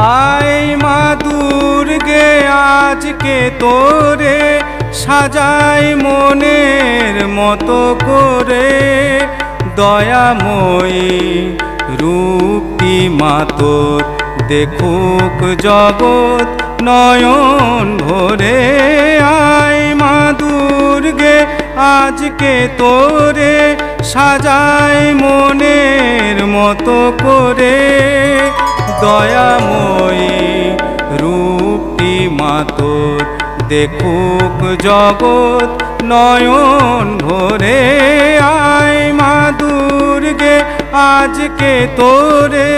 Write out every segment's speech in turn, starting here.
আয় মা দুর্গে আজকে তোরে সাজাই মনের মতো করে, দয়াময়ী রূপটি মা তোর দেখুক জগৎ নয়ন ভরে। আয় মা দুর্গে আজকে তোরে সাজাই মনের মতো করে, দয়াময়ী রূপটি মা তোর দেখুক জগৎ নয়ন ভরে। আয় মা দুর্গে আজকে তোরে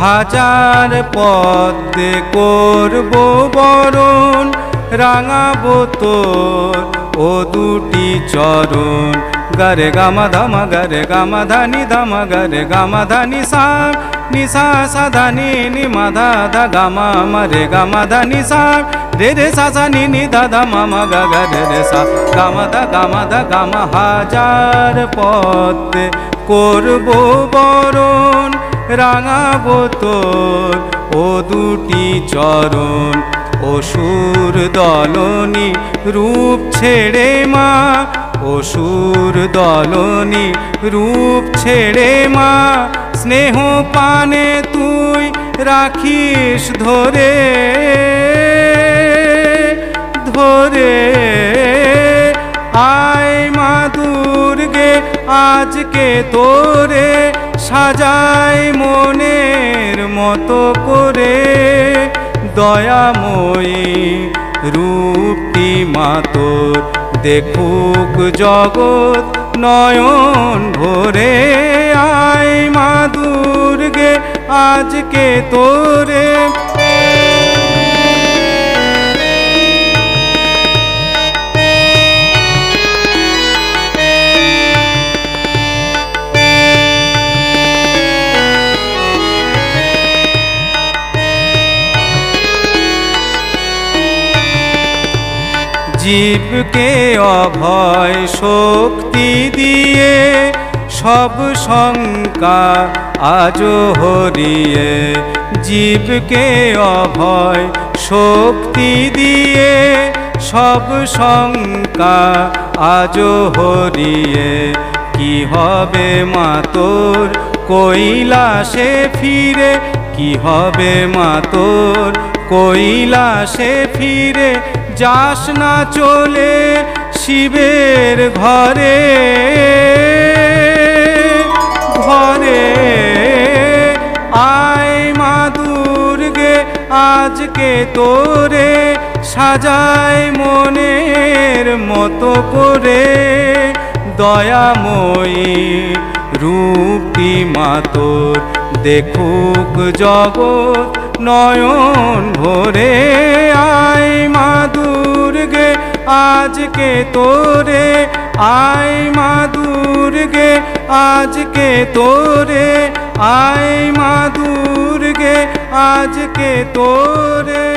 হাজার পদ্মে করব বরণ, রাঙাবো তোর ও দুটি চরণ। গারে গামা ধামা গারে গামা ধানি ধামা গারে গামা ধানি সা নিসা সা ধানি নি মা ধা ধা গামা মারে গামা ধানি সা রে রে সা সা নি নি ধা ধা মামা গা গা রে রে সা গামা ধা গামা। হাজার পদ্মে করব বরণ, রাঙাবো তোর ও দুটি চরণ। অসুর দলনি রূপ ছেড়ে মা, অসুর দলনি রূপ ছেড়ে মা, স্নেহ পানে তুই রাখিস ধরে ধরে। আয় মা দুর্গে আজকে তোরে সাজাই মনের মতো করে, দয়াময়ী রূপটি মা তোর দেখুক জগৎ নয়ন ভরে। আয় মা দুর্গে আজকে তোরে জীবকে অভয় শক্তি দিয়ে, সব শঙ্কা আজো হরিয়ে। জীবকে অভয় শক্তি দিয়ে, সব শঙ্কা আজো হরিয়ে। কি হবে মা তোর কৈলাসে ফিরে, কি হবে মা তোর কৈলাসে ফিরে। যাস না চলে শিবের ঘরে ঘরে। আয় মা দুর্গে আজকে তোরে সাজাই মনের মতো করে, দয়াময়ী রূপটি মা তোর দেখুক জগৎ নয়ন ভরে। আয় মা দুর্গে আজকে তোরে, আয় মা দুর্গে আজকে তোরে, আয় মা দুর্গে আজকে তোরে।